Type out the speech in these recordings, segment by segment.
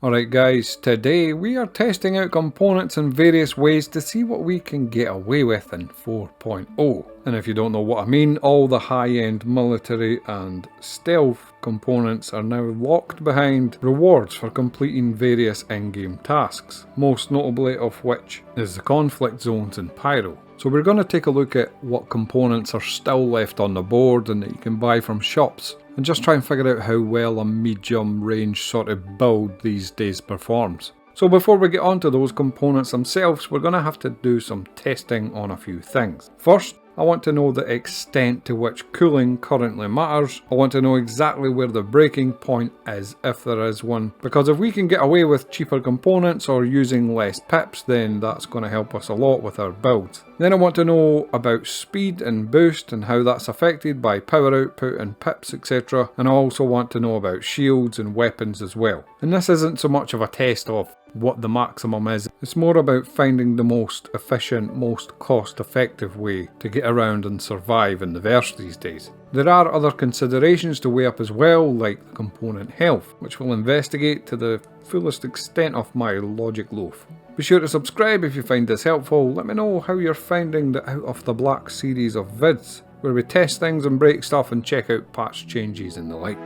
Alright guys, today we are testing out components in various ways to see what we can get away with in 4.0. And if you don't know what I mean, all the high-end military and stealth components are now locked behind rewards for completing various in-game tasks, most notably of which is the conflict zones in Pyro. So we're going to take a look at what components are still left on the board and that you can buy from shops, and just try and figure out how well a medium range sort of build these days performs. So before we get onto those components themselves, we're going to have to do some testing on a few things. First, I want to know the extent to which cooling currently matters. I want to know exactly where the breaking point is, if there is one, because if we can get away with cheaper components or using less pips, then that's going to help us a lot with our builds. Then I want to know about speed and boost and how that's affected by power output and pips, etc. And I also want to know about shields and weapons as well. And this isn't so much of a test of what the maximum is, it's more about finding the most efficient, most cost effective way to get around and survive in the verse these days. There are other considerations to weigh up as well, like the component health, which we'll investigate to the fullest extent of my logic loaf. Be sure to subscribe if you find this helpful. Let me know how you're finding the Out of the Black series of vids, where we test things and break stuff and check out patch changes and the like.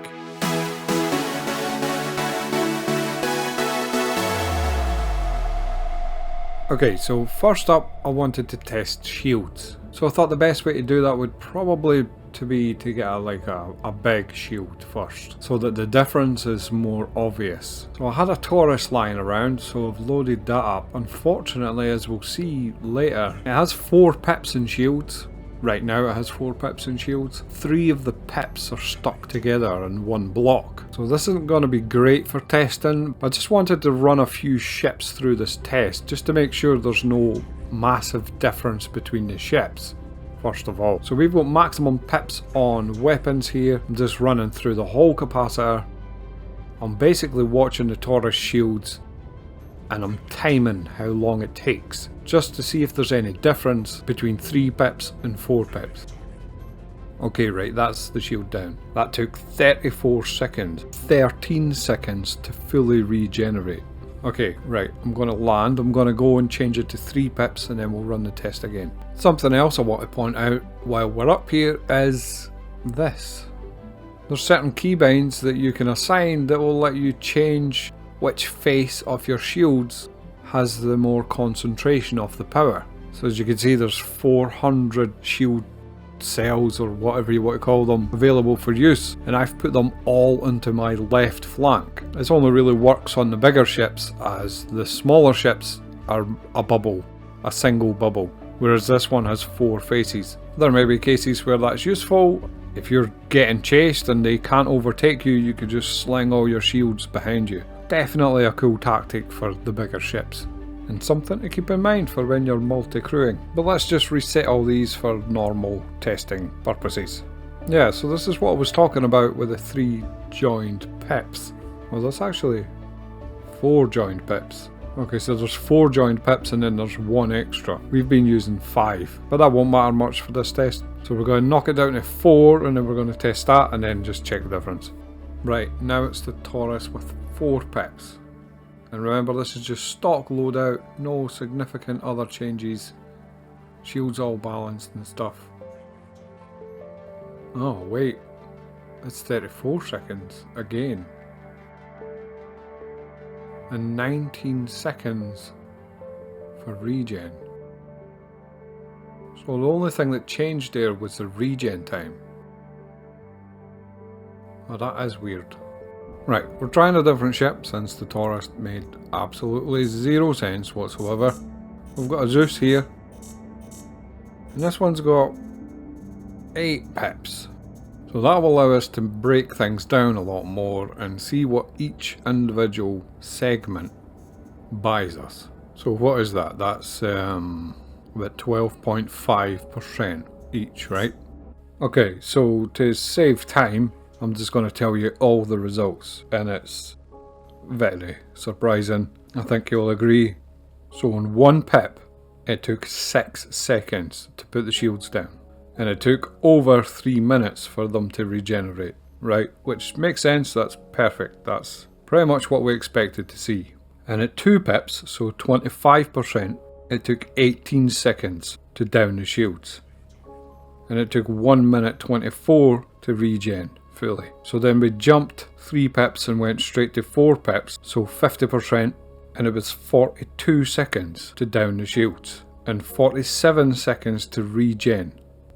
Okay, so first up I wanted to test shields. So I thought the best way to do that would probably be to get a big shield first, so that the difference is more obvious. So I had a Taurus lying around, so I've loaded that up. Unfortunately, as we'll see later, it has 4 pips and shields. Right now it has 4 pips and shields. 3 of the pips are stuck together in one block. So this isn't going to be great for testing. I just wanted to run a few ships through this test just to make sure there's no massive difference between the ships. First of all, so we've got maximum pips on weapons here. I'm just running through the whole capacitor. I'm basically watching the Taurus shields and I'm timing how long it takes, just to see if there's any difference between 3 pips and 4 pips. Okay, right, that's the shield down. That took 34 seconds, 13 seconds to fully regenerate. Okay, right, I'm going to land, I'm going to go and change it to 3 pips and then we'll run the test again. Something else I want to point out while we're up here is this. There's certain keybinds that you can assign that will let you change which face of your shields has the more concentration of the power. So as you can see, there's 400 shield cells, or whatever you want to call them, available for use, and I've put them all into my left flank. This only really works on the bigger ships, as the smaller ships are a bubble, a single bubble, whereas this one has 4 faces. There may be cases where that's useful. If you're getting chased and they can't overtake you, you could just sling all your shields behind you. Definitely a cool tactic for the bigger ships, and something to keep in mind for when you're multi-crewing. But let's just reset all these for normal testing purposes. Yeah, so this is what I was talking about with the 3 joined pips. Well, that's actually 4 joined pips. Okay, so there's 4 joined pips and then there's 1 extra. We've been using 5, but that won't matter much for this test. So we're going to knock it down to 4 and then we're going to test that and then just check the difference. Right, now it's the Taurus with 4 pips. And remember, this is just stock loadout, no significant other changes. Shields all balanced and stuff. Oh wait, it's 34 seconds again. And 19 seconds for regen. So the only thing that changed there was the regen time. Oh, that is weird. Right, we're trying a different ship since the Taurus made absolutely 0 sense whatsoever. We've got a Zeus here. And this one's got 8 pips. So that will allow us to break things down a lot more and see what each individual segment buys us. So what is that? That's about 12.5% each, right? Okay, so to save time, I'm just going to tell you all the results, and it's very surprising. I think you'll agree. So on 1 pip, it took 6 seconds to put the shields down, and it took over 3 minutes for them to regenerate, right? Which makes sense, that's perfect, that's Pretty much what we expected to see. And at 2 pips, so 25%, it took 18 seconds to down the shields. And it took 1 minute 24 to regen fully. So then we jumped 3 pips and went straight to 4 pips, so 50%, and it was 42 seconds to down the shields and 47 seconds to regen.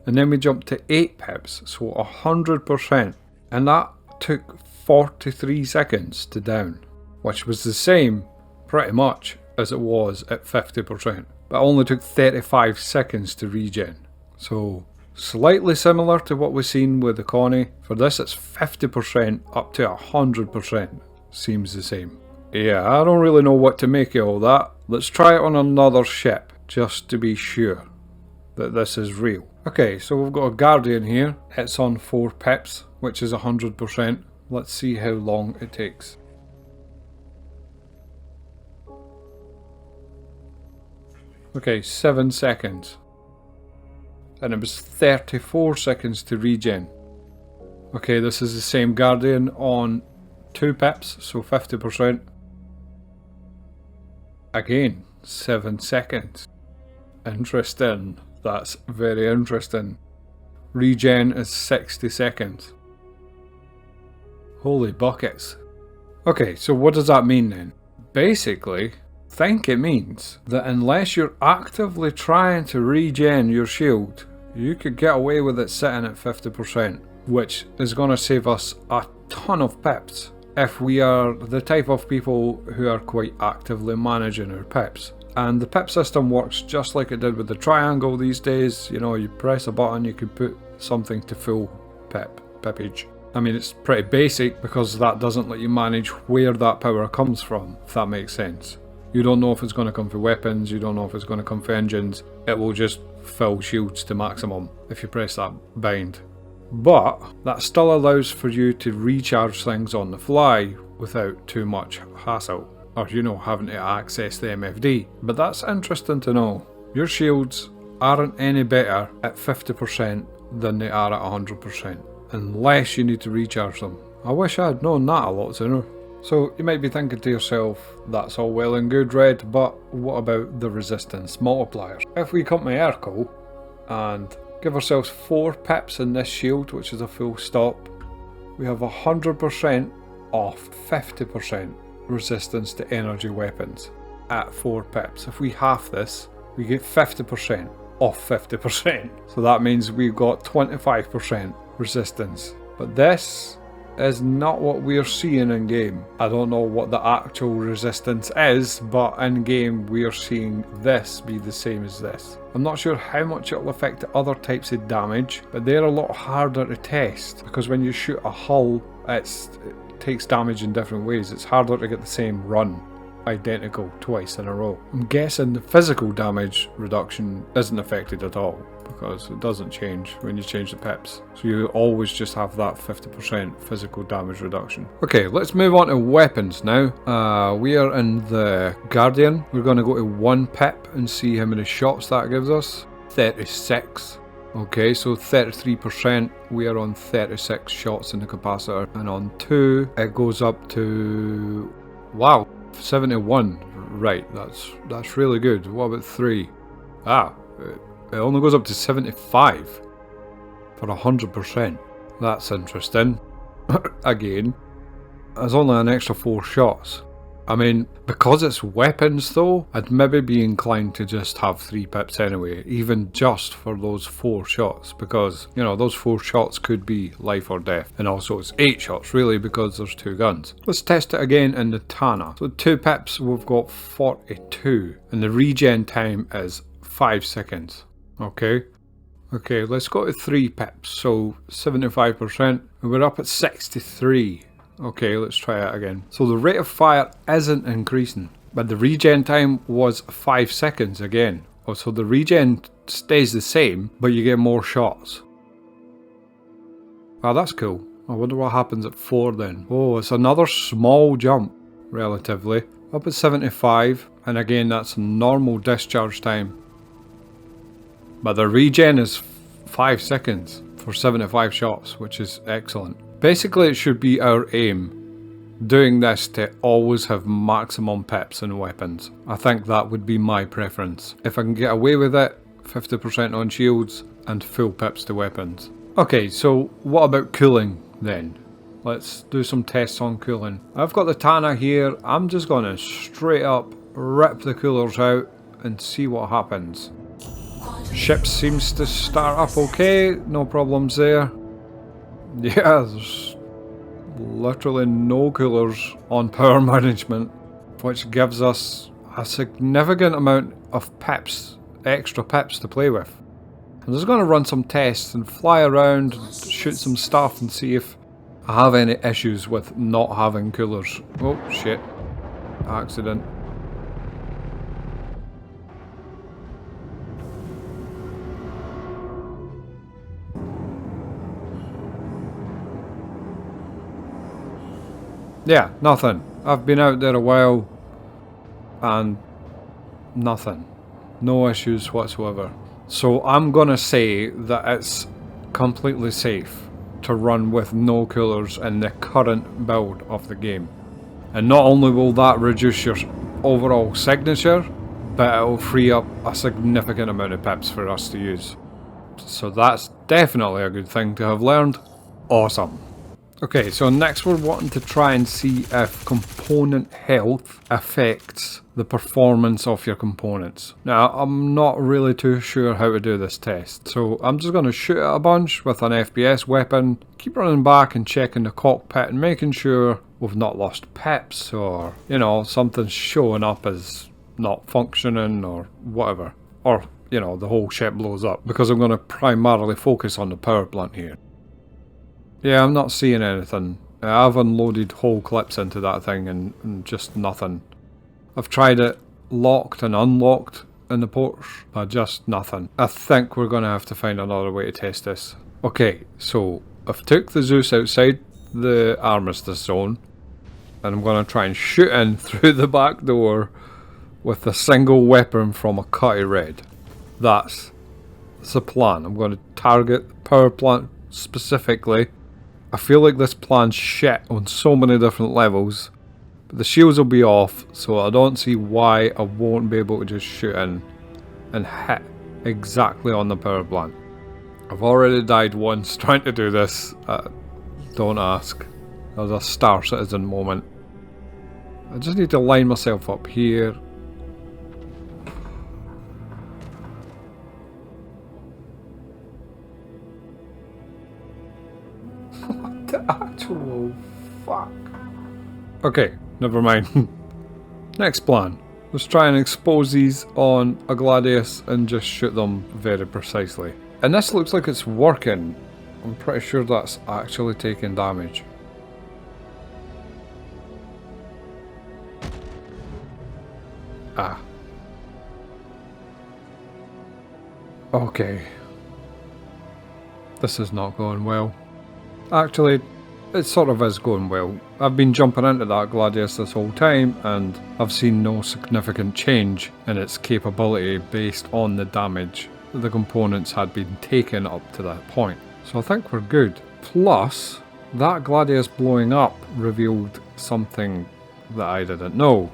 And then we jumped to 8 pips, so 100%, and that took 43 seconds to down, which was the same pretty much as it was at 50%, but only took 35 seconds to regen. So slightly similar to what we've seen with the Connie. For this it's 50% up to 100%. Seems the same. Yeah, I don't really know what to make of all that. Let's try it on another ship, just to be sure that this is real. Okay, so we've got a Guardian here. It's on 4 pips, which is 100%. Let's see how long it takes. Okay, 7 seconds. And it was 34 seconds to regen. Okay, this is the same Guardian on 2 pips, so 50%. Again, 7 seconds. Interesting. That's very interesting. Regen is 60 seconds. Holy buckets. Okay, so what does that mean then? Basically, I think it means that unless you're actively trying to regen your shield, you could get away with it sitting at 50%, which is going to save us a ton of pips if we are the type of people who are quite actively managing our pips. And the pip system works just like it did with the triangle these days. You know, you press a button, you can put something to full pippage. I mean, it's pretty basic because that doesn't let you manage where that power comes from, if that makes sense. You don't know if it's going to come for weapons, you don't know if it's going to come for engines. It will just fill shields to maximum if you press that bind. But that still allows for you to recharge things on the fly without too much hassle, or you know, having to access the MFD. But that's interesting to know. Your shields aren't any better at 50% than they are at 100%, unless you need to recharge them. I wish I had known that a lot sooner. So you might be thinking to yourself, that's all well and good, Red, but what about the resistance multipliers? If we come to Urkel and give ourselves 4 pips in this shield, which is a full stop, we have 100% off 50% resistance to energy weapons at 4 pips. If we half this, we get 50% off 50%. So that means we've got 25% resistance. But this is not what we're seeing in game. I don't know what the actual resistance is, but in game we are seeing this be the same as this. I'm not sure how much it will affect the other types of damage, but they're a lot harder to test because when you shoot a hull, it takes damage in different ways. It's harder to get the same run identical twice in a row. I'm guessing the physical damage reduction isn't affected at all because it doesn't change when you change the pips. So you always just have that 50% physical damage reduction. Okay, let's move on to weapons now. We are in the Guardian. We're going to go to 1 pip and see how many shots that gives us. 36. Okay, so 33%. We are on 36 shots in the capacitor. And on 2, it goes up to... wow, 71. Right, that's really good. What about 3? It only goes up to 75 for 100%. That's interesting. Again, there's only an extra 4 shots. I mean, because it's weapons though, I'd maybe be inclined to just have 3 pips anyway, even just for those 4 shots, because, you know, those 4 shots could be life or death. And also it's 8 shots really because there's 2 guns. Let's test it again in the Tana. So 2 pips, we've got 42, and the regen time is 5 seconds. Okay, let's go to 3 pips, so 75%, and we're up at 63. Okay, let's try it again. So the rate of fire isn't increasing, but the regen time was 5 seconds again. Oh, so the regen stays the same, but you get more shots. Wow, that's cool. I wonder what happens at 4 then. Oh, it's another small jump, relatively. Up at 75, and again that's normal discharge time. But the regen is 5 seconds for 75 shots, which is excellent. Basically, it should be our aim doing this to always have maximum pips and weapons. I think that would be my preference. If I can get away with it, 50% on shields and full pips to weapons. Okay, so what about cooling then? Let's do some tests on cooling. I've got the Tana here. I'm just gonna straight up rip the coolers out and see what happens. Ship seems to start up okay, no problems there. Yeah, there's literally no coolers on power management, which gives us a significant amount of pips, extra pips to play with. I'm just going to run some tests and fly around, shoot some stuff and see if I have any issues with not having coolers. Oh shit, accident. Yeah, nothing. I've been out there a while and nothing. No issues whatsoever. So I'm gonna say that it's completely safe to run with no coolers in the current build of the game. And not only will that reduce your overall signature, but it'll free up a significant amount of pips for us to use. So that's definitely a good thing to have learned. Awesome. Okay, so next we're wanting to try and see if component health affects the performance of your components. Now, I'm not really too sure how to do this test, so I'm just going to shoot at a bunch with an FPS weapon, keep running back and checking the cockpit and making sure we've not lost pips or, you know, something's showing up as not functioning or whatever. Or, you know, the whole ship blows up, because I'm going to primarily focus on the power plant here. Yeah, I'm not seeing anything. I've unloaded whole clips into that thing and just nothing. I've tried it locked and unlocked in the ports, but just nothing. I think we're going to have to find another way to test this. Okay, so I've took the Zeus outside the armistice zone, and I'm going to try and shoot in through the back door with a single weapon from a cutty red. That's the plan. I'm going to target the power plant specifically. I feel like this plan's shit on so many different levels, but the shields will be off, so I don't see why I won't be able to just shoot in and hit exactly on the power plant. I've already died once trying to do this. Don't ask. That was a Star Citizen moment. I just need to line myself up here. Actual fuck. Okay, never mind. Next plan. Let's try and expose these on a Gladius and just shoot them very precisely. And this looks like it's working. I'm pretty sure that's actually taking damage. Ah. Okay. This is not going well. Actually, it sort of is going well. I've been jumping into that Gladius this whole time and I've seen no significant change in its capability based on the damage the components had been taken up to that point. So I think we're good. Plus, that Gladius blowing up revealed something that I didn't know.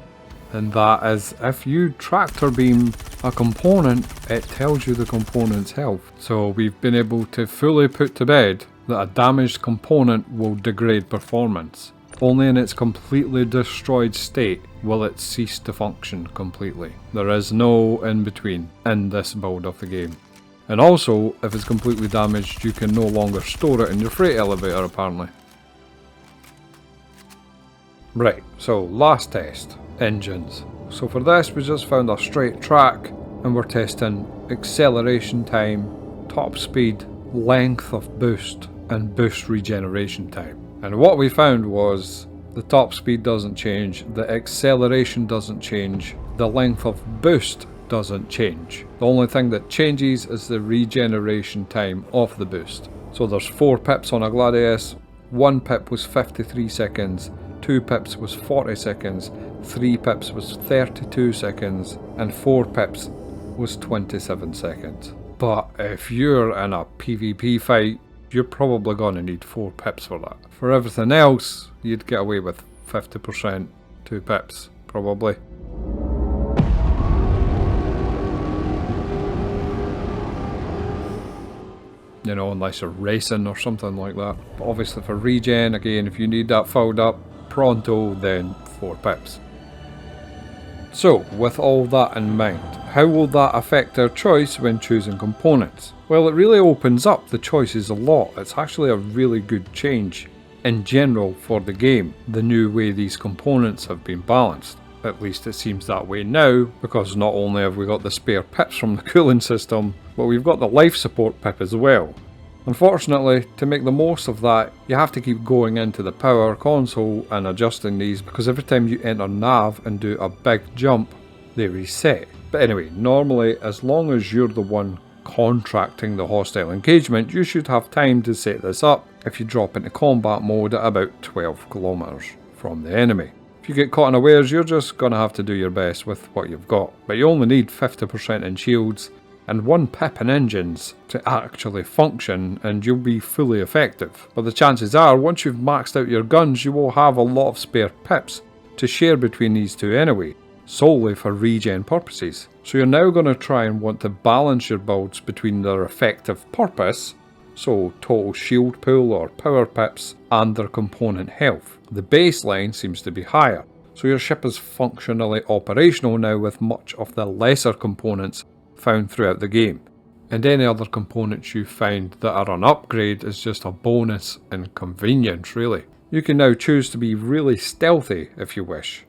And that is, if you tractor beam a component, it tells you the component's health. So we've been able to fully put to bed that a damaged component will degrade performance. Only in its completely destroyed state will it cease to function completely. There is no in between in this build of the game. And also, if it's completely damaged, you can no longer store it in your freight elevator apparently. Right, so last test. Engines. So for this we just found a straight track and we're testing acceleration time, top speed, length of boost and boost regeneration time. And what we found was the top speed doesn't change, the acceleration doesn't change, the length of boost doesn't change. The only thing that changes is the regeneration time of the boost. So there's 4 pips on a Gladius, 1 pip was 53 seconds, 2 pips was 40 seconds, 3 pips was 32 seconds, and 4 pips was 27 seconds. But if you're in a PvP fight, you're probably going to need 4 pips for that. For everything else, you'd get away with 50%, 2 pips, probably. You know, unless you're racing or something like that. But obviously for regen, again, if you need that filled up pronto, then 4 pips. So, with all that in mind, how will that affect our choice when choosing components? Well, it really opens up the choices a lot. It's actually a really good change in general for the game, the new way these components have been balanced. At least it seems that way now, because not only have we got the spare pips from the cooling system, but we've got the life support pip as well. Unfortunately, to make the most of that, you have to keep going into the power console and adjusting these, because every time you enter nav and do a big jump, they reset. But anyway, normally, as long as you're the one contracting the hostile engagement, you should have time to set this up if you drop into combat mode at about 12 kilometers from the enemy. If you get caught unawares, you're just going to have to do your best with what you've got. But you only need 50% in shields and 1 pip in engines to actually function, and you'll be fully effective. But the chances are, once you've maxed out your guns, you will have a lot of spare pips to share between these two anyway, solely for regen purposes. So you're now going to try and want to balance your builds between their effective purpose, so total shield pool or power pips, and their component health. The baseline seems to be higher, so your ship is functionally operational now with much of the lesser components found throughout the game. And any other components you find that are an upgrade is just a bonus and convenience really. You can now choose to be really stealthy if you wish.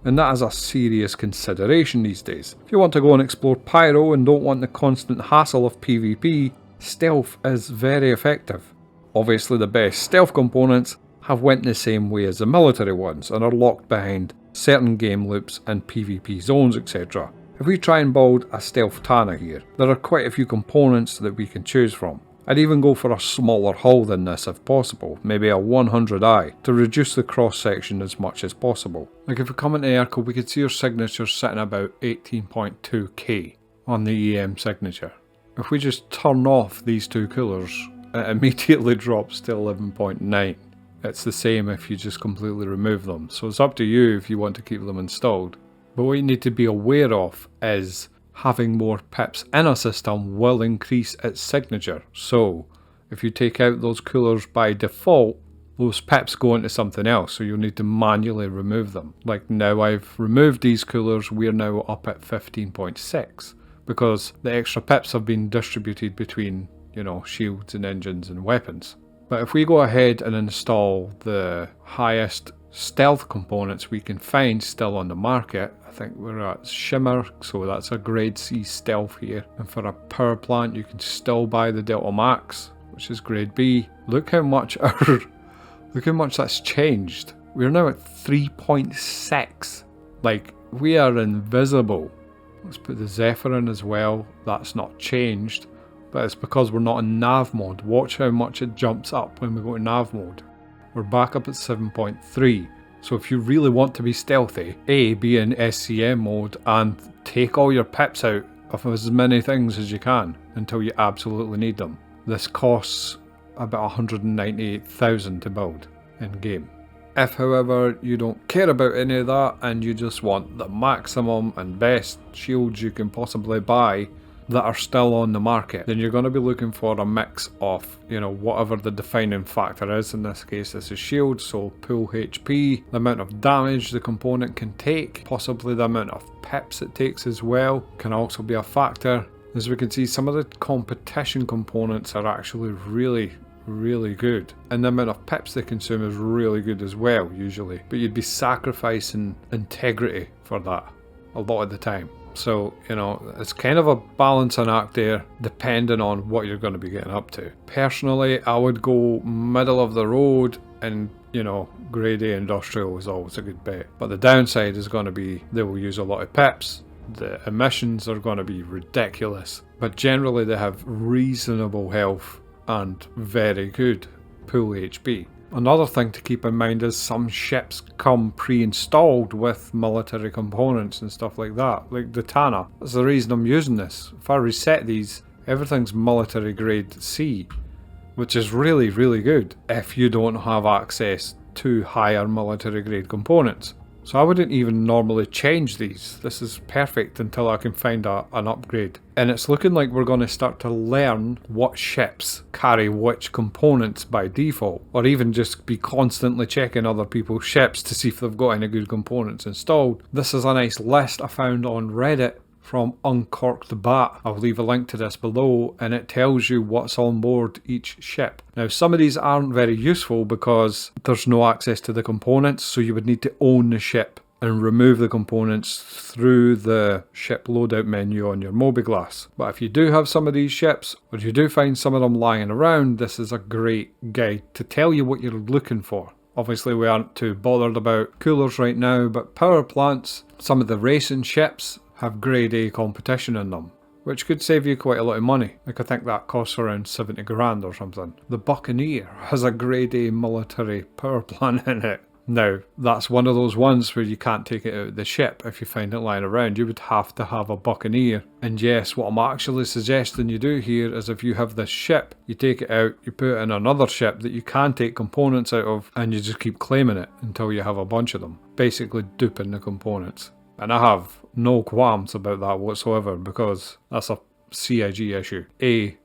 And that is a serious consideration these days. If you want to go and explore Pyro and don't want the constant hassle of PvP, stealth is very effective. Obviously the best stealth components have went the same way as the military ones and are locked behind certain game loops and PvP zones, etc. If we try and build a stealth Tana here, there are quite a few components that we can choose from. I'd even go for a smaller hull than this if possible, maybe a 100i, to reduce the cross section as much as possible. Like if we come into Airco, we could see our signature sitting about 18.2k on the EM signature. If we just turn off these two coolers, it immediately drops to 11.9. It's the same if you just completely remove them, so it's up to you if you want to keep them installed. But what you need to be aware of is having more pips in a system will increase its signature. So if you take out those coolers by default, those pips go into something else, so you'll need to manually remove them. Like now I've removed these coolers, we're now up at 15.6 because the extra pips have been distributed between, you know, shields and engines and weapons. But if we go ahead and install the highest stealth components we can find still on the market, I think we're at Shimmer, so that's a grade C stealth here. And for a power plant you can still buy the Delta Max, which is grade B. Look how much that's changed. We're now at 3.6. Like, we are invisible. Let's put the Zephyr in as well. That's not changed, but it's because we're not in nav mode. Watch how much it jumps up when we go to nav mode. We're back up at 7.3. So if you really want to be stealthy, be in SCM mode and take all your pips out of as many things as you can until you absolutely need them. This costs about 198,000 to build in game. If however you don't care about any of that and you just want the maximum and best shields you can possibly buy that are still on the market, then you're going to be looking for a mix of, you know, whatever the defining factor is. In this case this is shield, so pull HP, the amount of damage the component can take, possibly the amount of pips it takes as well can also be a factor. As we can see, some of the competition components are actually really good, and the amount of pips they consume is really good as well usually, but you'd be sacrificing integrity for that a lot of the time. So, you know, it's kind of a balancing act there, depending on what you're going to be getting up to. Personally, I would go middle of the road, and, you know, grade A industrial is always a good bet. But the downside is going to be they will use a lot of pips. The emissions are going to be ridiculous. But generally they have reasonable health and very good pool HP. Another thing to keep in mind is some ships come pre-installed with military components and stuff like that, like the Tana. That's the reason I'm using this. If I reset these, everything's military grade C, which is really good if you don't have access 2 higher military grade components. So I wouldn't even normally change these. This is perfect until I can find an upgrade. And it's looking like we're going to start to learn what ships carry which components by default, or even just be constantly checking other people's ships to see if they've got any good components installed. This is a nice list I found on Reddit from Uncork the Bat. I'll leave a link to this below, and it tells you what's on board each ship. Now, some of these aren't very useful because there's no access to the components, so you would need to own the ship and remove the components through the ship loadout menu on your Mobiglass. But if you do have some of these ships, or you do find some of them lying around, this is a great guide to tell you what you're looking for. Obviously, we aren't too bothered about coolers right now, but power plants, some of the racing ships have grade A competition in them, which could save you quite a lot of money. Like, I think that costs around 70 grand or something. The Buccaneer has a grade A military power plant in it. Now, that's one of those ones where you can't take it out of the ship if you find it lying around. You would have to have a Buccaneer. And yes, what I'm actually suggesting you do here is if you have this ship, you take it out, you put it in another ship that you can take components out of, and you just keep claiming it until you have a bunch of them. Basically duping the components. And I have no qualms about that whatsoever, because that's a CIG issue. A,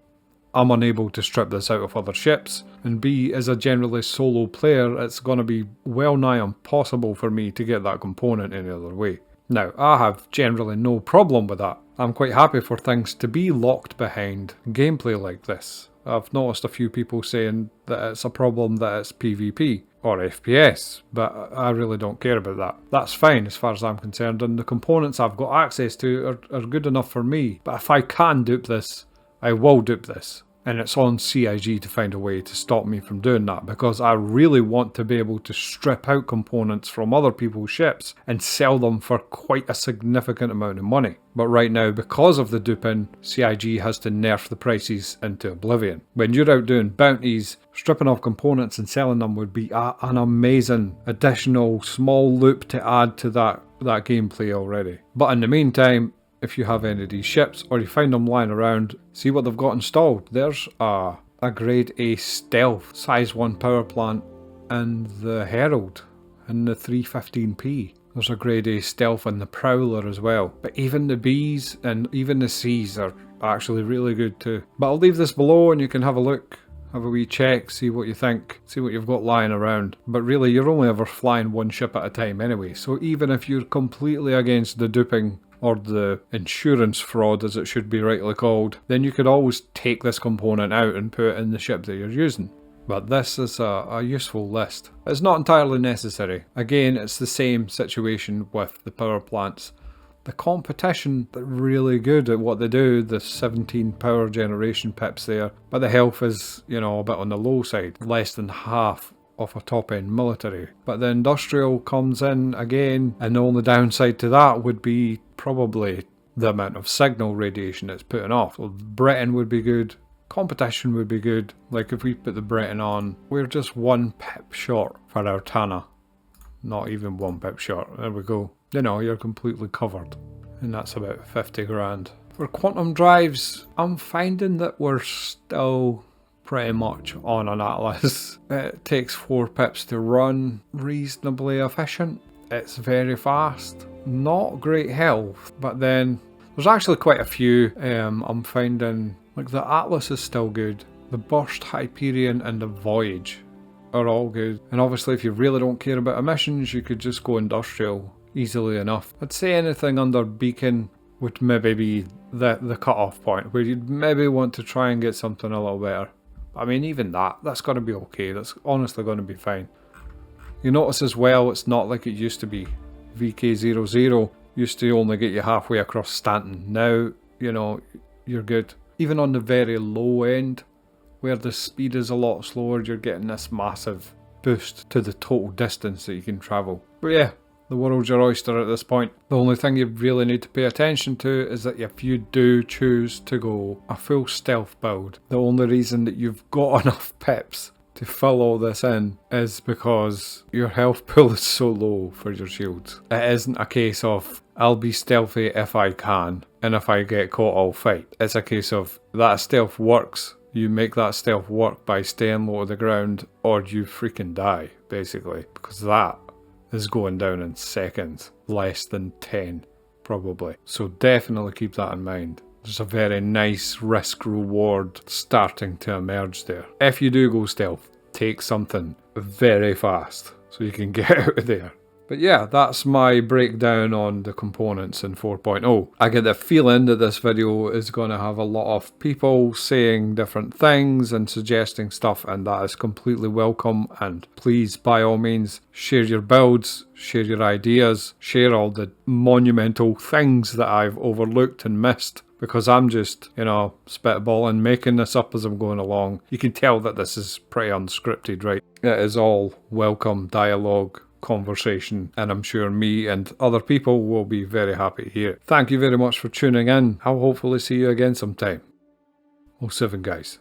I'm unable to strip this out of other ships, and B, as a generally solo player, it's going to be well nigh impossible for me to get that component any other way. Now, I have generally no problem with that. I'm quite happy for things to be locked behind gameplay like this. I've noticed a few people saying that it's a problem that it's PvP or FPS, but I really don't care about that. That's fine as far as I'm concerned, and the components I've got access to are good enough for me. But if I can dupe this, I will dupe this. And it's on CIG to find a way to stop me from doing that, because I really want to be able to strip out components from other people's ships and sell them for quite a significant amount of money. But right now, because of the duping, CIG has to nerf the prices into oblivion. When you're out doing bounties, stripping off components and selling them would be an amazing additional small loop to add to that gameplay already. But in the meantime, if you have any of these ships, or you find them lying around, see what they've got installed. There's a grade A stealth size 1 power plant in the Herald, in the 315p. There's a grade A stealth in the Prowler as well. But even the Bs and even the Cs are actually really good too. But I'll leave this below and you can have a look, have a wee check, see what you think, see what you've got lying around. But really, you're only ever flying one ship at a time anyway, so even if you're completely against the duping, or the insurance fraud as it should be rightly called, then you could always take this component out and put it in the ship that you're using. But this is a useful list. It's not entirely necessary. Again, it's the same situation with the power plants. The competition, they're really good at what they do, the 17 power generation pips there, but the health is, you know, a bit on the low side, less than half of a top-end military. But the industrial comes in again, and the only downside to that would be probably the amount of signal radiation it's putting off. So Britain would be good, competition would be good. Like if we put the Britain on, we're just 1 pip short for our Tana. Not even 1 pip short. There we go. You know, you're completely covered. And that's about 50 grand. For quantum drives, I'm finding that we're still pretty much on an Atlas. It takes 4 pips to run, reasonably efficient. It's very fast, not great health, but then there's actually quite a few I'm finding. Like the Atlas is still good, the Burst Hyperion and the Voyage are all good, and obviously if you really don't care about emissions you could just go industrial easily enough. I'd say anything under Beacon would maybe be the cut-off point, where you'd maybe want to try and get something a little better. I mean, even that's going to be okay. That's honestly going to be fine. You notice as well, it's not like it used to be. VK00 used to only get you halfway across Stanton. Now, you know, you're good. Even on the very low end, where the speed is a lot slower, you're getting this massive boost to the total distance that you can travel. But yeah, the world's your oyster at this point. The only thing you really need to pay attention to is that if you do choose to go a full stealth build, the only reason that you've got enough pips to fill all this in is because your health pool is so low for your shields. It isn't a case of, I'll be stealthy if I can, and if I get caught I'll fight. It's a case of, that stealth works You make that stealth work by staying low to the ground, or you freaking die, basically. Because that is going down in seconds. Less than 10, probably. So definitely keep that in mind. There's a very nice risk-reward starting to emerge there. If you do go stealth, take something very fast so you can get out of there. But yeah, that's my breakdown on the components in 4.0. I get the feeling that this video is going to have a lot of people saying different things and suggesting stuff, and that is completely welcome. And please, by all means, share your builds, share your ideas, share all the monumental things that I've overlooked and missed. Because I'm just, you know, spitballing, making this up as I'm going along. You can tell that this is pretty unscripted, right? It is all welcome dialogue, conversation, and I'm sure me and other people will be very happy to hear it. Thank you very much for tuning in. I'll hopefully see you again sometime. 07 guys.